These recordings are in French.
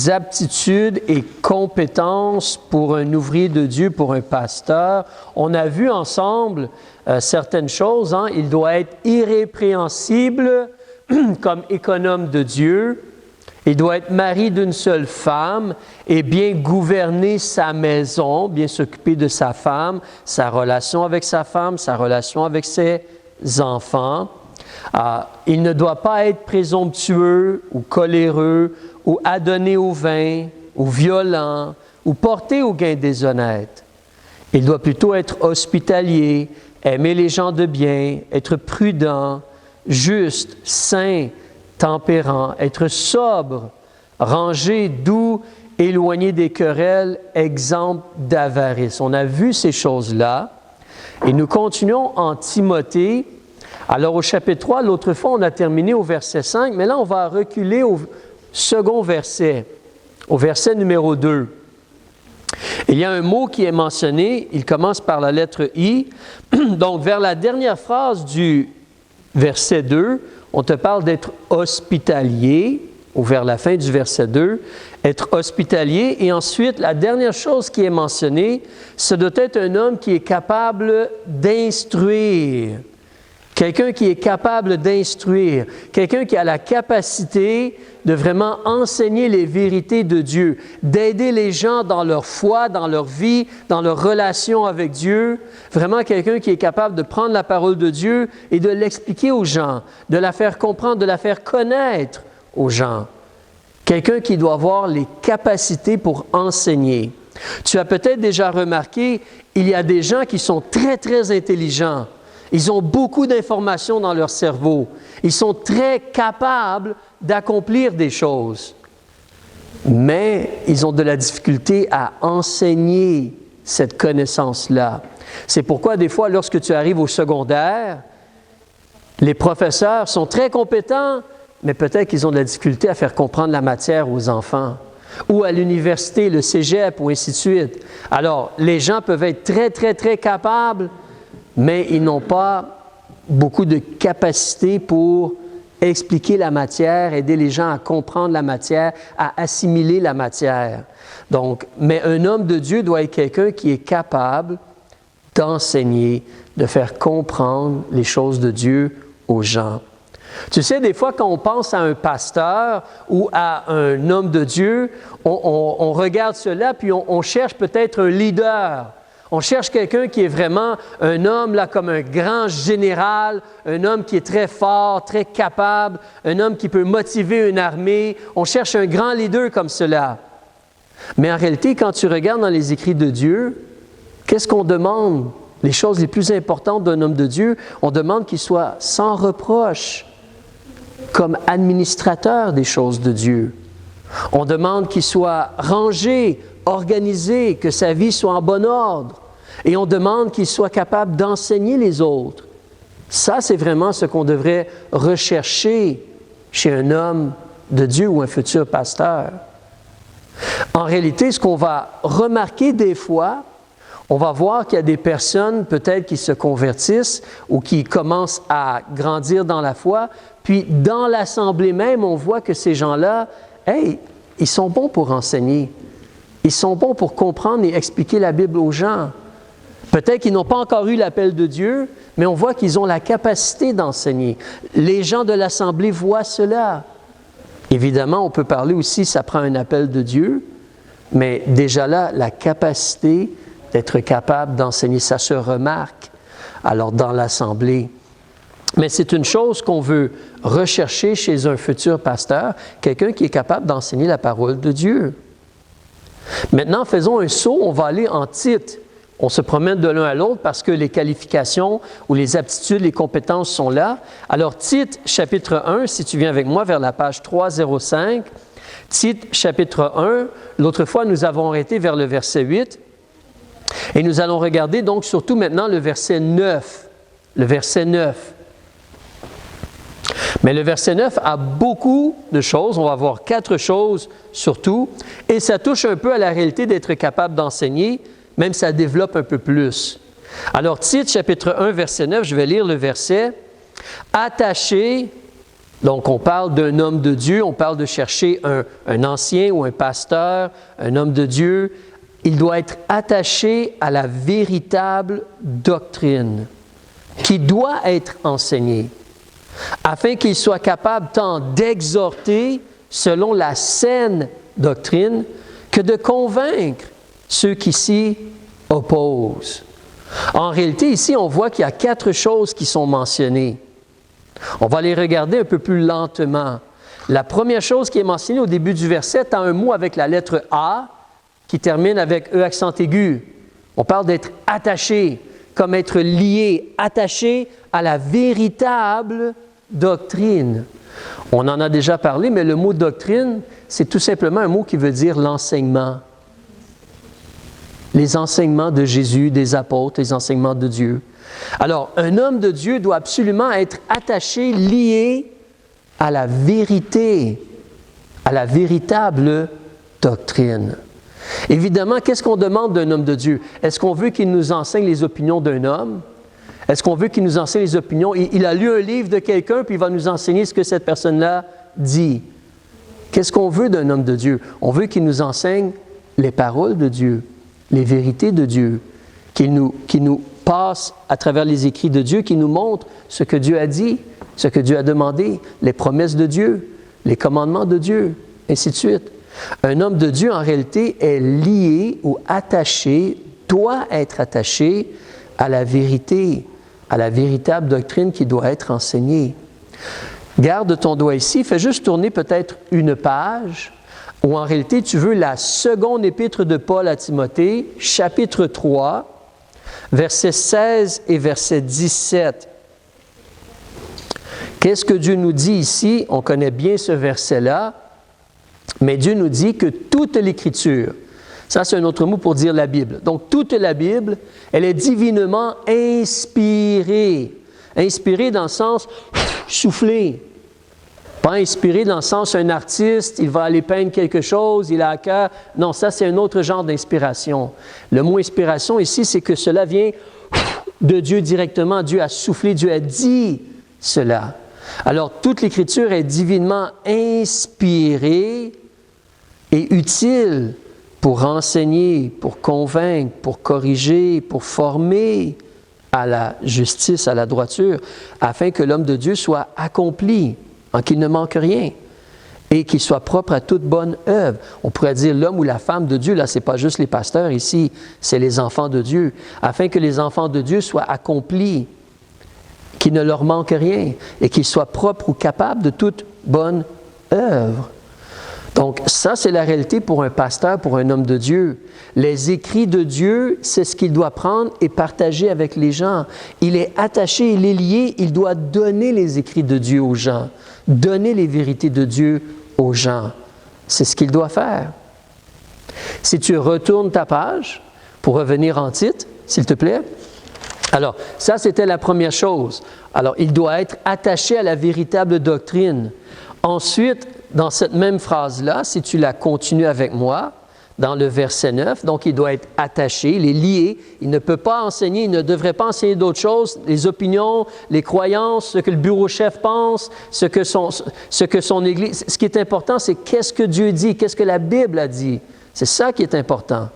aptitudes et compétences pour un ouvrier de Dieu, pour un pasteur. On a vu ensemble certaines choses. Il doit être irrépréhensible comme économe de Dieu. Il doit être mari d'une seule femme et bien gouverner sa maison, bien s'occuper de sa femme, sa relation avec sa femme, sa relation avec ses enfants. Il ne doit pas être présomptueux ou coléreux ou adonné au vin ou violent ou porté au gain déshonnête. Il doit plutôt être hospitalier, aimer les gens de bien, être prudent, juste, saint, tempérant, être sobre, rangé, doux, éloigné des querelles, exempt d'avarice. On a vu ces choses-là et nous continuons en Timothée. Alors au chapitre 3, l'autre fois, on a terminé au verset 5, mais là, on va reculer au second verset, au verset numéro 2. Il y a un mot qui est mentionné, il commence par la lettre I. Donc, vers la dernière phrase du verset 2, on te parle d'être hospitalier, ou vers la fin du verset 2, être hospitalier. Et ensuite, la dernière chose qui est mentionnée, ce doit être un homme qui est capable d'instruire. Quelqu'un qui est capable d'instruire, quelqu'un qui a la capacité de vraiment enseigner les vérités de Dieu, d'aider les gens dans leur foi, dans leur vie, dans leur relation avec Dieu. Vraiment quelqu'un qui est capable de prendre la parole de Dieu et de l'expliquer aux gens, de la faire comprendre, de la faire connaître aux gens. Quelqu'un qui doit avoir les capacités pour enseigner. Tu as peut-être déjà remarqué, il y a des gens qui sont très, très intelligents. Ils ont beaucoup d'informations dans leur cerveau. Ils sont très capables d'accomplir des choses. Mais ils ont de la difficulté à enseigner cette connaissance-là. C'est pourquoi des fois, lorsque tu arrives au secondaire, les professeurs sont très compétents, mais peut-être qu'ils ont de la difficulté à faire comprendre la matière aux enfants. Ou à l'université, le cégep, ou ainsi de suite. Alors, les gens peuvent être très, très, très capables, mais ils n'ont pas beaucoup de capacité pour expliquer la matière, aider les gens à comprendre la matière, à assimiler la matière. Donc, mais un homme de Dieu doit être quelqu'un qui est capable d'enseigner, de faire comprendre les choses de Dieu aux gens. Tu sais, des fois, quand on pense à un pasteur ou à un homme de Dieu, on regarde cela, puis on cherche peut-être un leader. On cherche quelqu'un qui est vraiment un homme là comme un grand général, un homme qui est très fort, très capable, un homme qui peut motiver une armée. On cherche un grand leader comme cela. Mais en réalité, quand tu regardes dans les écrits de Dieu, qu'est-ce qu'on demande? Les choses les plus importantes d'un homme de Dieu, on demande qu'il soit sans reproche, comme administrateur des choses de Dieu. On demande qu'il soit rangé, organisé, que sa vie soit en bon ordre. Et on demande qu'il soit capable d'enseigner les autres. Ça, c'est vraiment ce qu'on devrait rechercher chez un homme de Dieu ou un futur pasteur. En réalité, ce qu'on va remarquer des fois, on va voir qu'il y a des personnes peut-être qui se convertissent ou qui commencent à grandir dans la foi, puis dans l'assemblée même, on voit que ces gens-là, ils sont bons pour enseigner. Ils sont bons pour comprendre et expliquer la Bible aux gens. Peut-être qu'ils n'ont pas encore eu l'appel de Dieu, mais on voit qu'ils ont la capacité d'enseigner. Les gens de l'Assemblée voient cela. Évidemment, on peut parler aussi, ça prend un appel de Dieu, mais déjà là, la capacité d'être capable d'enseigner, ça se remarque alors dans l'Assemblée. Mais c'est une chose qu'on veut rechercher chez un futur pasteur, quelqu'un qui est capable d'enseigner la parole de Dieu. Maintenant, faisons un saut, on va aller en Tite. On se promène de l'un à l'autre parce que les qualifications ou les aptitudes, les compétences sont là. Alors, Tite, chapitre 1, si tu viens avec moi vers la page 305. Tite, chapitre 1. L'autre fois, nous avons arrêté vers le verset 8. Et nous allons regarder donc surtout maintenant le verset 9. Le verset 9. Mais le verset 9 a beaucoup de choses. On va voir 4 choses surtout. Et ça touche un peu à la réalité d'être capable d'enseigner, même ça développe un peu plus. Alors, Tite, chapitre 1, verset 9, je vais lire le verset. « Attachez Donc, on parle d'un homme de Dieu, on parle de chercher un ancien ou un pasteur, un homme de Dieu. Il doit être attaché à la véritable doctrine qui doit être enseignée, afin qu'il soit capable tant d'exhorter selon la saine doctrine que de convaincre ceux qui s'y opposent. En réalité, ici, on voit qu'il y a 4 choses qui sont mentionnées. On va les regarder un peu plus lentement. La première chose qui est mentionnée au début du verset a un mot avec la lettre A qui termine avec E accent aigu. On parle d'être attaché, comme être lié, attaché à la véritable doctrine. On en a déjà parlé, mais le mot doctrine, c'est tout simplement un mot qui veut dire l'enseignement. Les enseignements de Jésus, des apôtres, les enseignements de Dieu. Alors, un homme de Dieu doit absolument être attaché, lié à la vérité, à la véritable doctrine. Évidemment, qu'est-ce qu'on demande d'un homme de Dieu? Est-ce qu'on veut qu'il nous enseigne les opinions d'un homme? Est-ce qu'on veut qu'il nous enseigne les opinions? Il a lu un livre de quelqu'un, puis il va nous enseigner ce que cette personne-là dit. Qu'est-ce qu'on veut d'un homme de Dieu? On veut qu'il nous enseigne les paroles de Dieu, les vérités de Dieu, qu'il nous passe à travers les écrits de Dieu, qui nous montre ce que Dieu a dit, ce que Dieu a demandé, les promesses de Dieu, les commandements de Dieu, ainsi de suite. Un homme de Dieu, en réalité, est lié ou attaché, doit être attaché à la vérité, à la véritable doctrine qui doit être enseignée. Garde ton doigt ici, fais juste tourner peut-être une page, où en réalité tu veux la seconde épître de Paul à Timothée, chapitre 3, versets 16 et verset 17. Qu'est-ce que Dieu nous dit ici? On connaît bien ce verset-là, mais Dieu nous dit que toute l'Écriture, ça c'est un autre mot pour dire la Bible, donc toute la Bible, elle est divinement inspirée. Inspirée dans le sens soufflée. Pas inspirée dans le sens un artiste, il va aller peindre quelque chose, il a à cœur. Non, ça c'est un autre genre d'inspiration. Le mot inspiration ici, c'est que cela vient de Dieu directement. Dieu a soufflé, Dieu a dit cela. Alors, toute l'Écriture est divinement inspirée et utile pour enseigner, pour convaincre, pour corriger, pour former à la justice, à la droiture, afin que l'homme de Dieu soit accompli, en qu'il ne manque rien, et qu'il soit propre à toute bonne œuvre. On pourrait dire l'homme ou la femme de Dieu, là, ce n'est pas juste les pasteurs ici, c'est les enfants de Dieu, afin que les enfants de Dieu soient accomplis, qu'il ne leur manque rien, et qu'ils soient propres ou capables de toute bonne œuvre. Donc, ça, c'est la réalité pour un pasteur, pour un homme de Dieu. Les écrits de Dieu, c'est ce qu'il doit prendre et partager avec les gens. Il est attaché, il est lié, il doit donner les écrits de Dieu aux gens, donner les vérités de Dieu aux gens. C'est ce qu'il doit faire. Si tu retournes ta page, pour revenir en titre, s'il te plaît. Alors, ça, c'était la première chose. Alors, il doit être attaché à la véritable doctrine. Ensuite, dans cette même phrase-là, si tu la continues avec moi, dans le verset 9, donc il doit être attaché, il est lié, il ne peut pas enseigner, il ne devrait pas enseigner d'autres choses, les opinions, les croyances, ce que le bureau-chef pense, ce que son Église... Ce qui est important, c'est qu'est-ce que Dieu dit, qu'est-ce que la Bible a dit. C'est ça qui est important.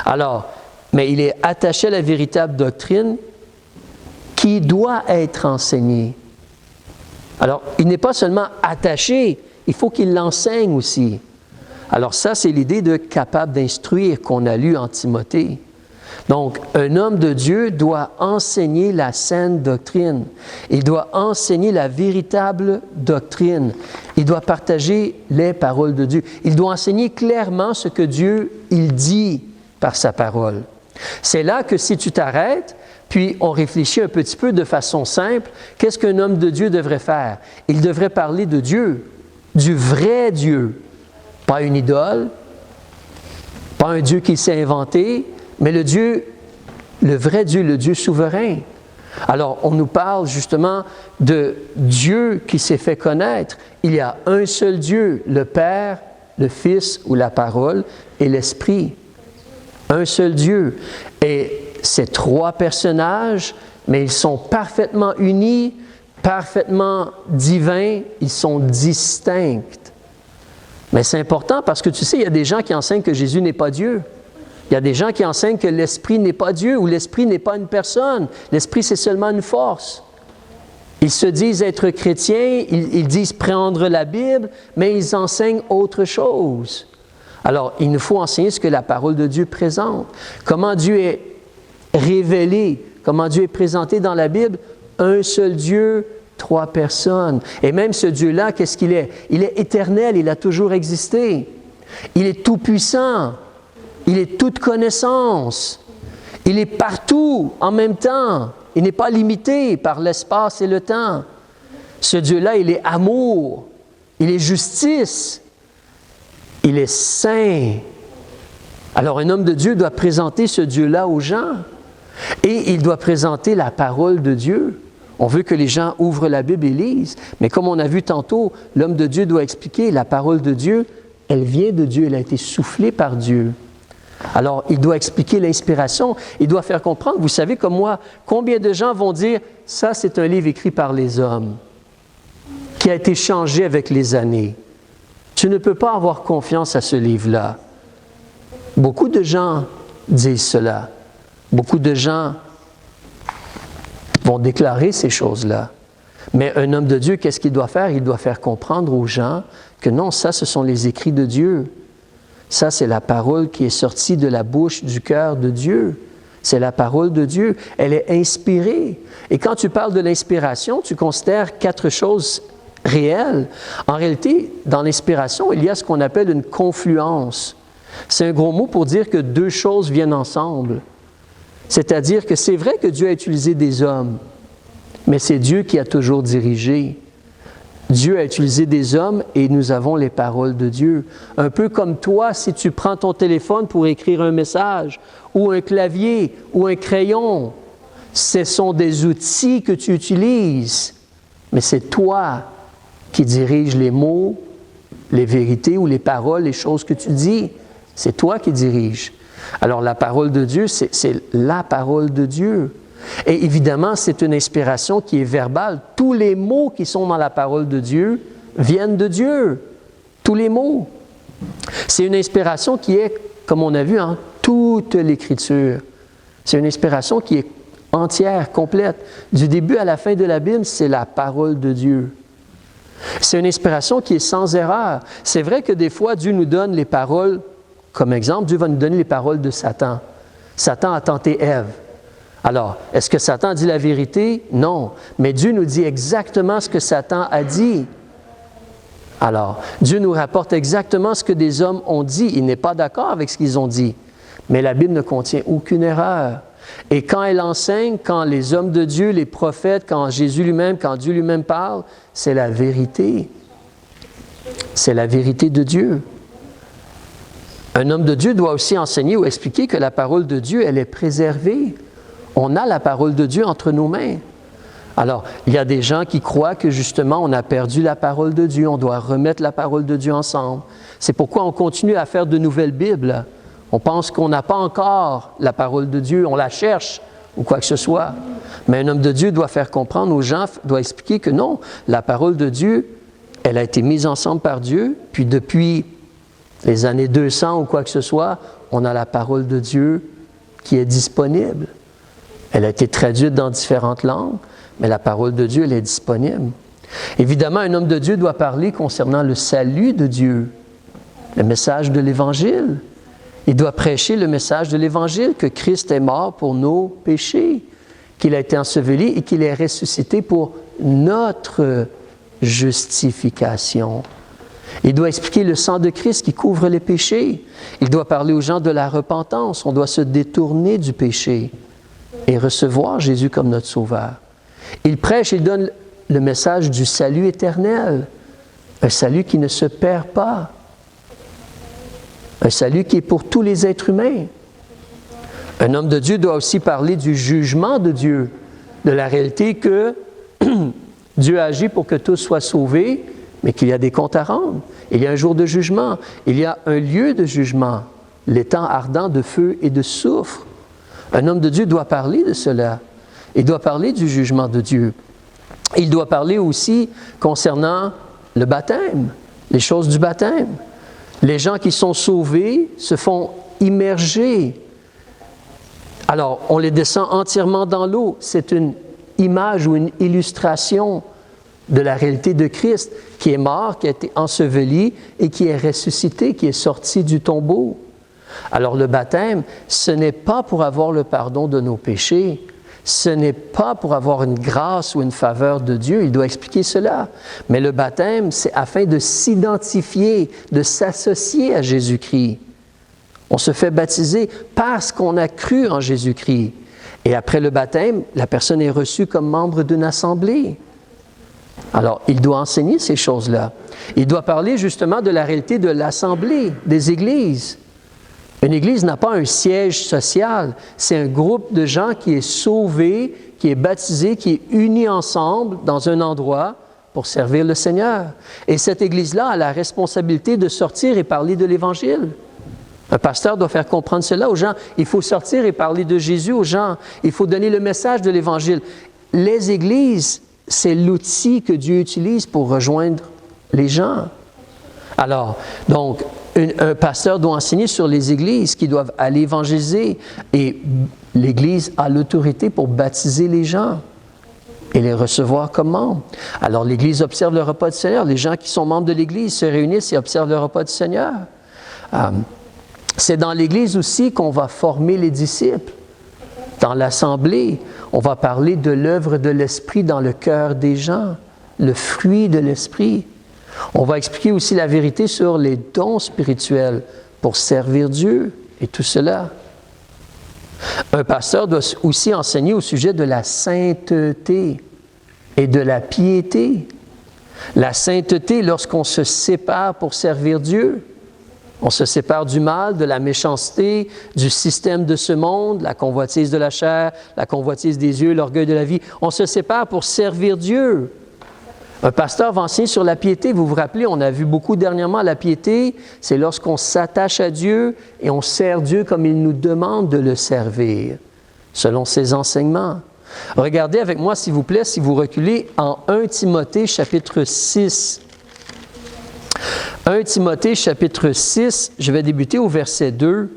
Alors, mais il est attaché à la véritable doctrine qui doit être enseignée. Alors, il n'est pas seulement attaché, il faut qu'il l'enseigne aussi. Alors ça, c'est l'idée de capable d'instruire qu'on a lu en Timothée. Donc, un homme de Dieu doit enseigner la saine doctrine. Il doit enseigner la véritable doctrine. Il doit partager les paroles de Dieu. Il doit enseigner clairement ce que Dieu, il dit par sa parole. C'est là que si tu t'arrêtes, puis on réfléchit un petit peu de façon simple, qu'est-ce qu'un homme de Dieu devrait faire? Il devrait parler de Dieu, du vrai Dieu, pas une idole, pas un Dieu qu'il s'est inventé, mais le vrai Dieu, le Dieu souverain. Alors, on nous parle justement de Dieu qui s'est fait connaître. Il y a un seul Dieu, le Père, le Fils ou la Parole et l'Esprit. Un seul Dieu. Et ces 3 personnages, mais ils sont parfaitement unis parfaitement divins, ils sont distincts. Mais c'est important parce que tu sais, il y a des gens qui enseignent que Jésus n'est pas Dieu. Il y a des gens qui enseignent que l'Esprit n'est pas Dieu ou l'Esprit n'est pas une personne. L'Esprit, c'est seulement une force. Ils se disent être chrétiens, ils disent prendre la Bible, mais ils enseignent autre chose. Alors, il nous faut enseigner ce que la parole de Dieu présente. Comment Dieu est révélé, comment Dieu est présenté dans la Bible. Un seul Dieu, 3 personnes. Et même ce Dieu-là, qu'est-ce qu'il est? Il est éternel, il a toujours existé. Il est tout-puissant. Il est toute connaissance. Il est partout en même temps. Il n'est pas limité par l'espace et le temps. Ce Dieu-là, il est amour. Il est justice. Il est saint. Alors un homme de Dieu doit présenter ce Dieu-là aux gens. Et il doit présenter la parole de Dieu. On veut que les gens ouvrent la Bible et lisent. Mais comme on a vu tantôt, l'homme de Dieu doit expliquer la parole de Dieu. Elle vient de Dieu. Elle a été soufflée par Dieu. Alors, il doit expliquer l'inspiration. Il doit faire comprendre. Vous savez comme moi, combien de gens vont dire « Ça, c'est un livre écrit par les hommes, qui a été changé avec les années. » Tu ne peux pas avoir confiance à ce livre-là. Beaucoup de gens disent cela. Beaucoup de gens vont déclarer ces choses-là. Mais un homme de Dieu, qu'est-ce qu'il doit faire? Il doit faire comprendre aux gens que non, ça, ce sont les écrits de Dieu. Ça, c'est la parole qui est sortie de la bouche, du cœur de Dieu. C'est la parole de Dieu. Elle est inspirée. Et quand tu parles de l'inspiration, tu considères 4 choses réelles. En réalité, dans l'inspiration, il y a ce qu'on appelle une confluence. C'est un gros mot pour dire que 2 choses viennent ensemble. C'est-à-dire que c'est vrai que Dieu a utilisé des hommes, mais c'est Dieu qui a toujours dirigé. Dieu a utilisé des hommes et nous avons les paroles de Dieu. Un peu comme toi, si tu prends ton téléphone pour écrire un message, ou un clavier, ou un crayon, ce sont des outils que tu utilises, mais c'est toi qui dirige les mots, les vérités ou les paroles, les choses que tu dis. C'est toi qui diriges. Alors la parole de Dieu, c'est la parole de Dieu. Et évidemment, c'est une inspiration qui est verbale. Tous les mots qui sont dans la parole de Dieu viennent de Dieu. Tous les mots. C'est une inspiration qui est, comme on a vu, en toute l'Écriture. C'est une inspiration qui est entière, complète. Du début à la fin de la Bible, c'est la parole de Dieu. C'est une inspiration qui est sans erreur. C'est vrai que des fois, Dieu nous donne les paroles. Comme exemple, Dieu va nous donner les paroles de Satan. Satan a tenté Ève. Alors, est-ce que Satan dit la vérité? Non. Mais Dieu nous dit exactement ce que Satan a dit. Alors, Dieu nous rapporte exactement ce que des hommes ont dit. Il n'est pas d'accord avec ce qu'ils ont dit. Mais la Bible ne contient aucune erreur. Et quand elle enseigne, quand les hommes de Dieu, les prophètes, quand Jésus lui-même, quand Dieu lui-même parle, c'est la vérité. C'est la vérité de Dieu. Un homme de Dieu doit aussi enseigner ou expliquer que la parole de Dieu, elle est préservée. On a la parole de Dieu entre nos mains. Alors, il y a des gens qui croient que justement, on a perdu la parole de Dieu, on doit remettre la parole de Dieu ensemble. C'est pourquoi on continue à faire de nouvelles Bibles. On pense qu'on n'a pas encore la parole de Dieu, on la cherche ou quoi que ce soit. Mais un homme de Dieu doit faire comprendre aux gens, doit expliquer que non, la parole de Dieu, elle a été mise ensemble par Dieu, puis depuis les années 200 ou quoi que ce soit, on a la parole de Dieu qui est disponible. Elle a été traduite dans différentes langues, mais la parole de Dieu, elle est disponible. Évidemment, un homme de Dieu doit parler concernant le salut de Dieu, le message de l'Évangile. Il doit prêcher le message de l'Évangile, que Christ est mort pour nos péchés, qu'il a été enseveli et qu'il est ressuscité pour notre justification. Il doit expliquer le sang de Christ qui couvre les péchés. Il doit parler aux gens de la repentance. On doit se détourner du péché et recevoir Jésus comme notre Sauveur. Il prêche, il donne le message du salut éternel, un salut qui ne se perd pas, un salut qui est pour tous les êtres humains. Un homme de Dieu doit aussi parler du jugement de Dieu, de la réalité que Dieu agit pour que tous soient sauvés, mais qu'il y a des comptes à rendre. Il y a un jour de jugement, il y a un lieu de jugement, l'étang ardent de feu et de soufre. Un homme de Dieu doit parler de cela. Il doit parler du jugement de Dieu. Il doit parler aussi concernant le baptême, les choses du baptême. Les gens qui sont sauvés se font immerger. Alors, on les descend entièrement dans l'eau. C'est une image ou une illustration de la réalité de Christ qui est mort, qui a été enseveli et qui est ressuscité, qui est sorti du tombeau. Alors, le baptême, ce n'est pas pour avoir le pardon de nos péchés. Ce n'est pas pour avoir une grâce ou une faveur de Dieu, il doit expliquer cela. Mais le baptême, c'est afin de s'identifier, de s'associer à Jésus-Christ. On se fait baptiser parce qu'on a cru en Jésus-Christ. Et après le baptême, la personne est reçue comme membre d'une assemblée. Alors, il doit enseigner ces choses-là. Il doit parler justement de la réalité de l'assemblée, des églises. Une église n'a pas un siège social, c'est un groupe de gens qui est sauvé, qui est baptisé, qui est uni ensemble dans un endroit pour servir le Seigneur. Et cette église-là a la responsabilité de sortir et parler de l'Évangile. Un pasteur doit faire comprendre cela aux gens. Il faut sortir et parler de Jésus aux gens. Il faut donner le message de l'Évangile. Les églises, c'est l'outil que Dieu utilise pour rejoindre les gens. Alors, donc, un pasteur doit enseigner sur les églises qui doivent aller évangéliser et l'Église a l'autorité pour baptiser les gens et les recevoir comme membres. Alors, l'Église observe le repas du Seigneur. Les gens qui sont membres de l'Église se réunissent et observent le repas du Seigneur. C'est dans l'Église aussi qu'on va former les disciples. Dans l'Assemblée, on va parler de l'œuvre de l'Esprit dans le cœur des gens, le fruit de l'Esprit. On va expliquer aussi la vérité sur les dons spirituels pour servir Dieu et tout cela. Un pasteur doit aussi enseigner au sujet de la sainteté et de la piété. La sainteté, lorsqu'on se sépare pour servir Dieu, on se sépare du mal, de la méchanceté, du système de ce monde, la convoitise de la chair, la convoitise des yeux, l'orgueil de la vie. On se sépare pour servir Dieu. Un pasteur va enseigner sur la piété. Vous vous rappelez, on a vu beaucoup dernièrement la piété, c'est lorsqu'on s'attache à Dieu et on sert Dieu comme il nous demande de le servir, selon ses enseignements. Regardez avec moi, s'il vous plaît, si vous reculez en 1 Timothée, chapitre 6. 1 Timothée, chapitre 6, je vais débuter au verset 2.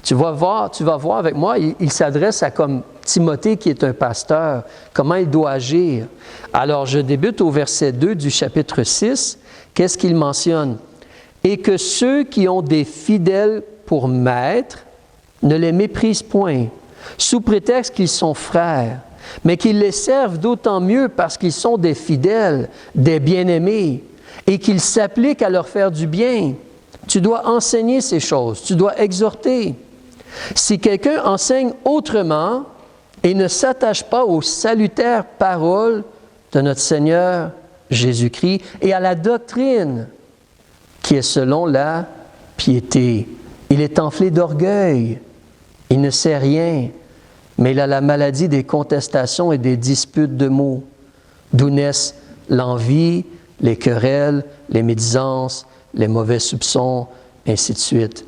Tu vas voir avec moi, il s'adresse à comme Timothée qui est un pasteur, comment il doit agir. Alors, je débute au verset 2 du chapitre 6. Qu'est-ce qu'il mentionne? « Et que ceux qui ont des fidèles pour maîtres ne les méprisent point, sous prétexte qu'ils sont frères, mais qu'ils les servent d'autant mieux parce qu'ils sont des fidèles, des bien-aimés, et qu'ils s'appliquent à leur faire du bien. Tu dois enseigner ces choses, tu dois exhorter. Si quelqu'un enseigne autrement et ne s'attache pas aux salutaires paroles de notre Seigneur Jésus-Christ et à la doctrine qui est selon la piété, il est enflé d'orgueil, il ne sait rien, mais il a la maladie des contestations et des disputes de mots, d'où naissent l'envie, les querelles, les médisances, les mauvais soupçons, ainsi de suite.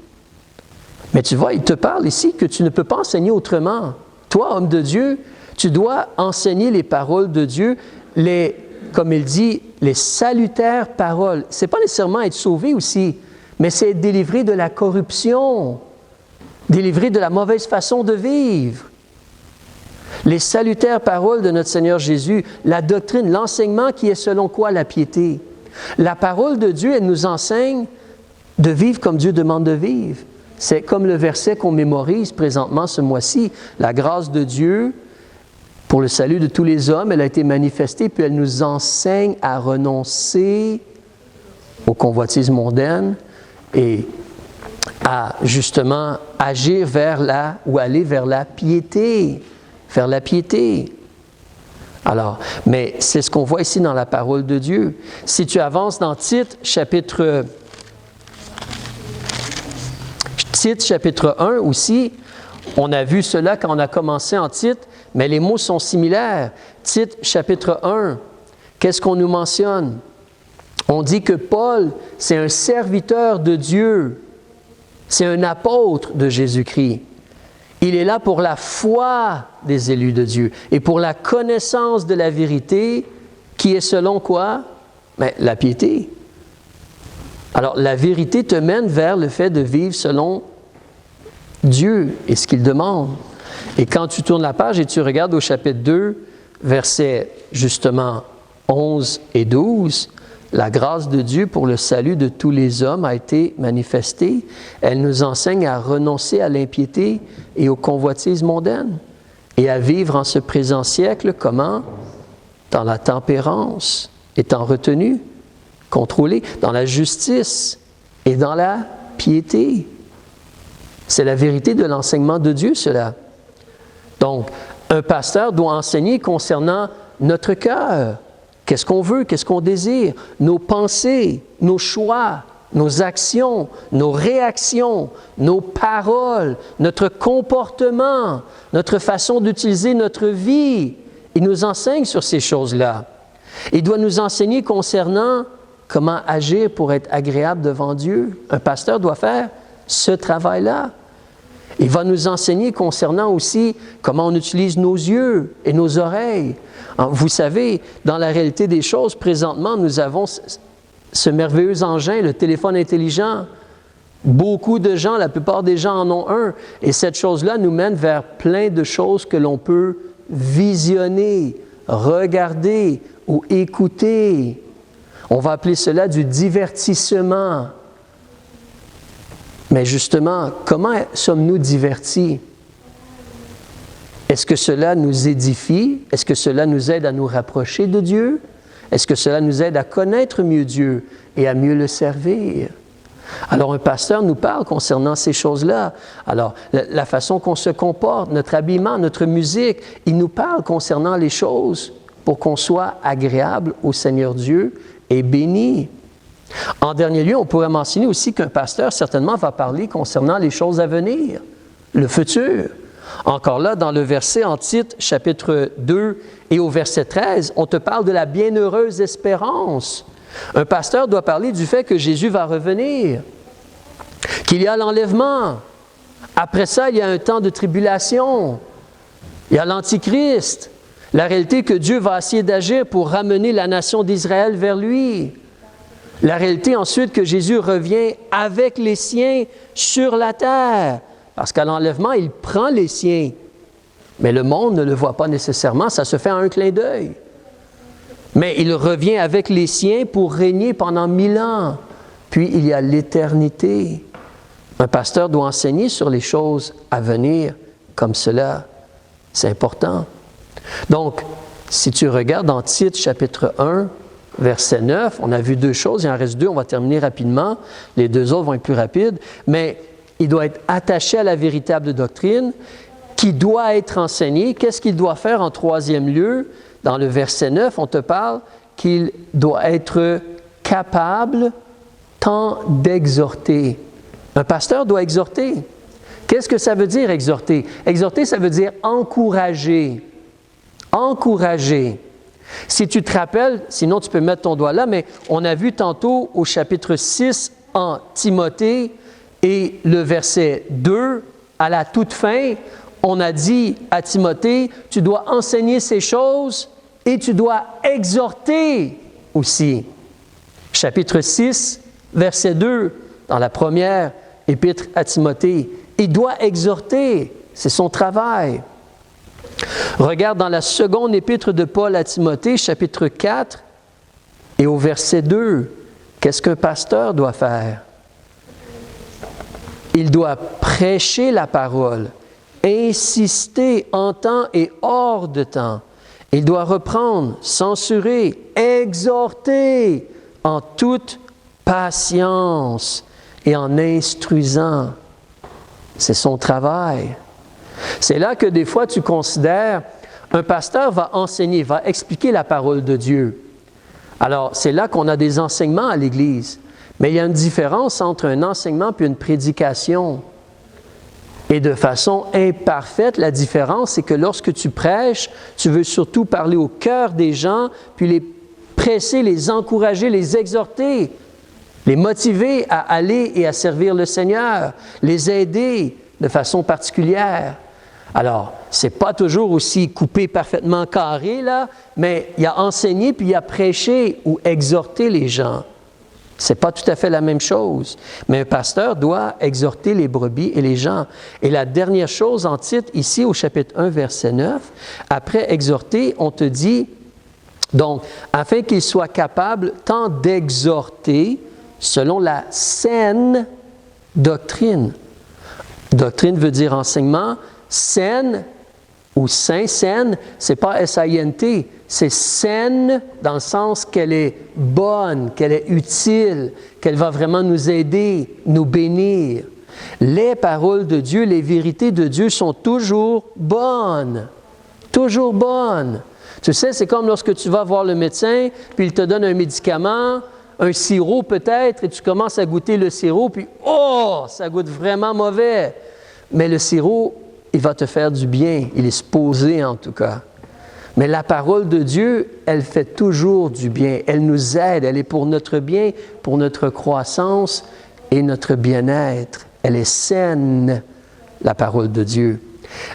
Mais tu vois, il te parle ici que tu ne peux pas enseigner autrement. Toi, homme de Dieu, tu dois enseigner les paroles de Dieu, comme il dit, les salutaires paroles. Ce n'est pas nécessairement être sauvé aussi, mais c'est être délivré de la corruption, délivré de la mauvaise façon de vivre. Les salutaires paroles de notre Seigneur Jésus, la doctrine, l'enseignement qui est selon quoi la piété. La parole de Dieu, elle nous enseigne de vivre comme Dieu demande de vivre. C'est comme le verset qu'on mémorise présentement ce mois-ci. La grâce de Dieu pour le salut de tous les hommes, elle a été manifestée, puis elle nous enseigne à renoncer aux convoitises mondaines et à justement agir aller vers la piété. Faire la piété. Alors, mais c'est ce qu'on voit ici dans la parole de Dieu. Si tu avances dans Tite, chapitre 1 aussi, on a vu cela quand on a commencé en Tite, mais les mots sont similaires. Tite, chapitre 1, qu'est-ce qu'on nous mentionne? On dit que Paul, c'est un serviteur de Dieu, c'est un apôtre de Jésus-Christ. Il est là pour la foi des élus de Dieu et pour la connaissance de la vérité qui est selon quoi? Bien, la piété. Alors, la vérité te mène vers le fait de vivre selon Dieu et ce qu'il demande. Et quand tu tournes la page et tu regardes au chapitre 2, versets justement 11 et 12, la grâce de Dieu pour le salut de tous les hommes a été manifestée. Elle nous enseigne à renoncer à l'impiété et aux convoitises mondaines et à vivre en ce présent siècle, comment? Dans la tempérance, étant retenu, contrôlé, dans la justice et dans la piété. C'est la vérité de l'enseignement de Dieu, cela. Donc, un pasteur doit enseigner concernant notre cœur. Qu'est-ce qu'on veut, qu'est-ce qu'on désire, nos pensées, nos choix, nos actions, nos réactions, nos paroles, notre comportement, notre façon d'utiliser notre vie. Il nous enseigne sur ces choses-là. Il doit nous enseigner concernant comment agir pour être agréable devant Dieu. Un pasteur doit faire ce travail-là. Il va nous enseigner concernant aussi comment on utilise nos yeux et nos oreilles. Vous savez, dans la réalité des choses, présentement, nous avons ce merveilleux engin, le téléphone intelligent. Beaucoup de gens, la plupart des gens en ont un. Et cette chose-là nous mène vers plein de choses que l'on peut visionner, regarder ou écouter. On va appeler cela du divertissement. Mais justement, comment sommes-nous divertis? Est-ce que cela nous édifie? Est-ce que cela nous aide à nous rapprocher de Dieu? Est-ce que cela nous aide à connaître mieux Dieu et à mieux le servir? Alors, un pasteur nous parle concernant ces choses-là. Alors, la façon qu'on se comporte, notre habillement, notre musique, il nous parle concernant les choses pour qu'on soit agréable au Seigneur Dieu et béni. En dernier lieu, on pourrait mentionner aussi qu'un pasteur certainement va parler concernant les choses à venir, le futur. Encore là, dans le verset en titre, chapitre 2 et au verset 13, on te parle de la bienheureuse espérance. Un pasteur doit parler du fait que Jésus va revenir, qu'il y a l'enlèvement. Après ça, il y a un temps de tribulation. Il y a l'Antichrist. La réalité que Dieu va essayer d'agir pour ramener la nation d'Israël vers lui. La réalité ensuite que Jésus revient avec les siens sur la terre. Parce qu'à l'enlèvement, il prend les siens. Mais le monde ne le voit pas nécessairement, ça se fait en un clin d'œil. Mais il revient avec les siens pour régner pendant 1000 ans. Puis il y a l'éternité. Un pasteur doit enseigner sur les choses à venir comme cela. C'est important. Donc, si tu regardes dans Tite, chapitre 1, verset 9, on a vu 2 choses, il en reste 2, on va terminer rapidement. Les 2 autres vont être plus rapides. Mais il doit être attaché à la véritable doctrine qui doit être enseignée. Qu'est-ce qu'il doit faire en 3e lieu? Dans le verset 9, on te parle qu'il doit être capable tant d'exhorter. Un pasteur doit exhorter. Qu'est-ce que ça veut dire, exhorter? Exhorter, ça veut dire encourager. Encourager. Si tu te rappelles, sinon tu peux mettre ton doigt là, mais on a vu tantôt au chapitre 6 en Timothée et le verset 2, à la toute fin, on a dit à Timothée, tu dois enseigner ces choses et tu dois exhorter aussi. Chapitre 6, verset 2, dans la première épître à Timothée, il doit exhorter, c'est son travail. Regarde dans la seconde épître de Paul à Timothée, chapitre 4, et au verset 2, qu'est-ce qu'un pasteur doit faire? Il doit prêcher la parole, insister en temps et hors de temps. Il doit reprendre, censurer, exhorter en toute patience et en instruisant. C'est son travail. C'est là que des fois tu considères, un pasteur va enseigner, va expliquer la parole de Dieu. Alors, c'est là qu'on a des enseignements à l'Église. Mais il y a une différence entre un enseignement et une prédication. Et de façon imparfaite, la différence, c'est que lorsque tu prêches, tu veux surtout parler au cœur des gens, puis les presser, les encourager, les exhorter, les motiver à aller et à servir le Seigneur, les aider de façon particulière. Alors, ce n'est pas toujours aussi coupé parfaitement carré, là, mais il a enseigné puis il a prêché ou exhorté les gens. Ce n'est pas tout à fait la même chose. Mais un pasteur doit exhorter les brebis et les gens. Et la dernière chose en titre, ici au chapitre 1, verset 9, après exhorter, on te dit, donc, afin qu'il soit capable tant d'exhorter selon la saine doctrine. Doctrine veut dire enseignement. Saine ou sain, saine, ce n'est pas S-A-I-N-T, c'est saine dans le sens qu'elle est bonne, qu'elle est utile, qu'elle va vraiment nous aider, nous bénir. Les paroles de Dieu, les vérités de Dieu sont toujours bonnes. Toujours bonnes. Tu sais, c'est comme lorsque tu vas voir le médecin, puis il te donne un médicament, un sirop peut-être, et tu commences à goûter le sirop, puis oh, ça goûte vraiment mauvais. Mais le sirop, il va te faire du bien, il est supposé en tout cas. Mais la parole de Dieu, elle fait toujours du bien, elle nous aide, elle est pour notre bien, pour notre croissance et notre bien-être. Elle est saine, la parole de Dieu.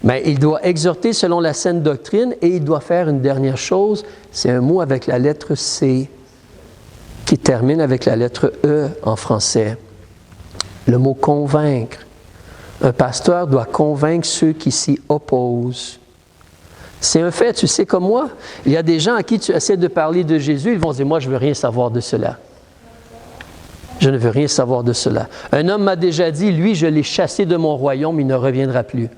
Mais il doit exhorter selon la saine doctrine et il doit faire une dernière chose, c'est un mot avec la lettre C qui termine avec la lettre E en français. Le mot convaincre. Un pasteur doit convaincre ceux qui s'y opposent. C'est un fait, tu sais comme moi. Il y a des gens à qui tu essaies de parler de Jésus, ils vont dire, moi je ne veux rien savoir de cela. Je ne veux rien savoir de cela. Un homme m'a déjà dit, lui, je l'ai chassé de mon royaume, il ne reviendra plus.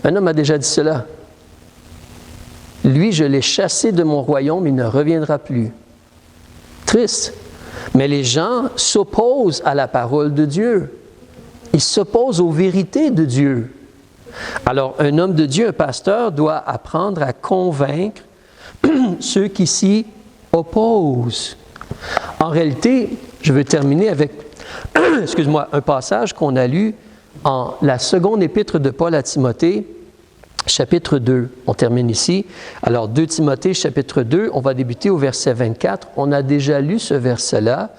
Un homme m'a déjà dit cela. Lui, je l'ai chassé de mon royaume, il ne reviendra plus. Triste. Mais les gens s'opposent à la parole de Dieu. Ils s'opposent aux vérités de Dieu. Alors, un homme de Dieu, un pasteur, doit apprendre à convaincre ceux qui s'y opposent. En réalité, je veux terminer avec, un passage qu'on a lu en la seconde épître de Paul à Timothée, chapitre 2. On termine ici. Alors, 2 Timothée, chapitre 2, on va débuter au verset 24. On a déjà lu ce verset-là,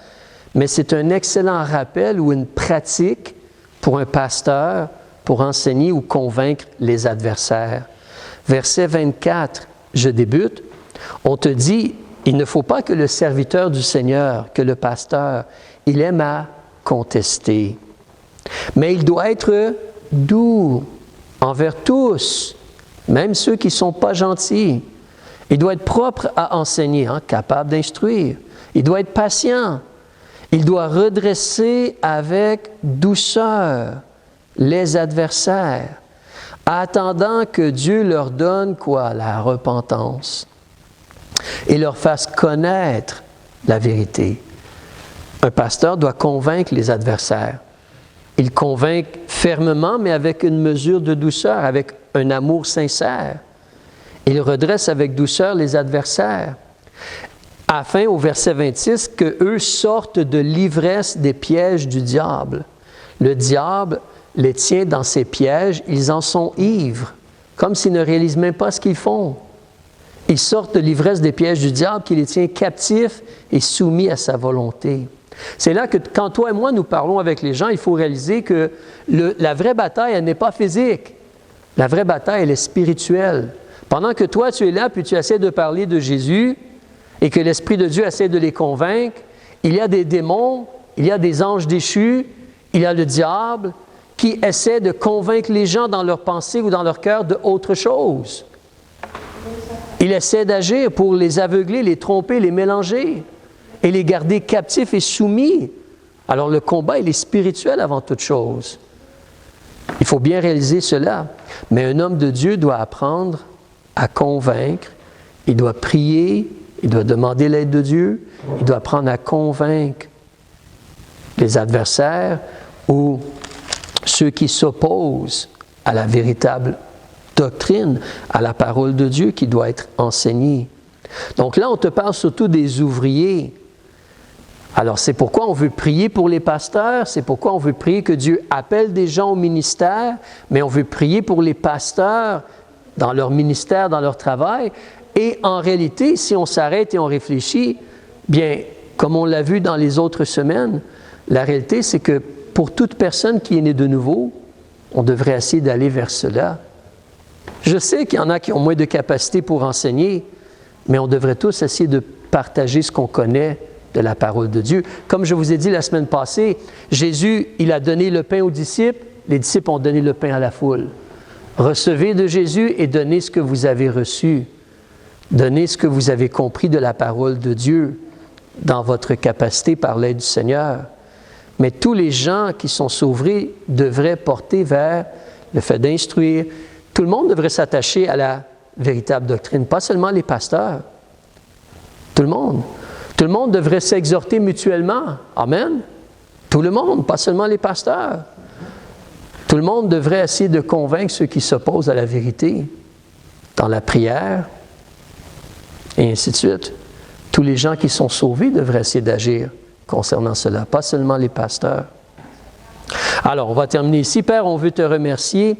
mais c'est un excellent rappel ou une pratique pour un pasteur, pour enseigner ou convaincre les adversaires. Verset 24, je débute. On te dit, il ne faut pas que le serviteur du Seigneur, que le pasteur, il aime à contester. Mais il doit être doux envers tous, même ceux qui ne sont pas gentils. Il doit être propre à enseigner, capable d'instruire. Il doit être patient. Il doit redresser avec douceur les adversaires, attendant que Dieu leur donne quoi? La repentance et leur fasse connaître la vérité. Un pasteur doit convaincre les adversaires. Il convainc fermement, mais avec une mesure de douceur, avec un amour sincère. Il redresse avec douceur les adversaires, afin, au verset 26, qu'eux sortent de l'ivresse des pièges du diable. Le diable les tient dans ses pièges, ils en sont ivres, comme s'ils ne réalisent même pas ce qu'ils font. Ils sortent de l'ivresse des pièges du diable qui les tient captifs et soumis à sa volonté. C'est là que quand toi et moi nous parlons avec les gens, il faut réaliser que la vraie bataille, elle n'est pas physique. La vraie bataille, elle est spirituelle. Pendant que toi, tu es là, puis tu essaies de parler de Jésus, et que l'Esprit de Dieu essaie de les convaincre, il y a des démons, il y a des anges déchus, il y a le diable qui essaie de convaincre les gens dans leur pensée ou dans leur cœur d'autre chose. Il essaie d'agir pour les aveugler, les tromper, les mélanger et les garder captifs et soumis. Alors le combat, il est spirituel avant toute chose. Il faut bien réaliser cela. Mais un homme de Dieu doit apprendre à convaincre, il doit prier, il doit demander l'aide de Dieu, il doit apprendre à convaincre les adversaires ou ceux qui s'opposent à la véritable doctrine, à la parole de Dieu qui doit être enseignée. Donc là, on te parle surtout des ouvriers. Alors, c'est pourquoi on veut prier pour les pasteurs, c'est pourquoi on veut prier que Dieu appelle des gens au ministère, mais on veut prier pour les pasteurs dans leur ministère, dans leur travail. Et en réalité, si on s'arrête et on réfléchit, bien, comme on l'a vu dans les autres semaines, la réalité, c'est que pour toute personne qui est née de nouveau, on devrait essayer d'aller vers cela. Je sais qu'il y en a qui ont moins de capacité pour enseigner, mais on devrait tous essayer de partager ce qu'on connaît de la parole de Dieu. Comme je vous ai dit la semaine passée, Jésus, il a donné le pain aux disciples, les disciples ont donné le pain à la foule. Recevez de Jésus et donnez ce que vous avez reçu. Donnez ce que vous avez compris de la parole de Dieu dans votre capacité par l'aide du Seigneur. Mais tous les gens qui sont sauvés devraient porter vers le fait d'instruire. Tout le monde devrait s'attacher à la véritable doctrine, pas seulement les pasteurs. Tout le monde. Tout le monde devrait s'exhorter mutuellement. Amen. Tout le monde, pas seulement les pasteurs. Tout le monde devrait essayer de convaincre ceux qui s'opposent à la vérité dans la prière, et ainsi de suite. Tous les gens qui sont sauvés devraient essayer d'agir concernant cela, pas seulement les pasteurs. Alors, on va terminer ici. Père, on veut te remercier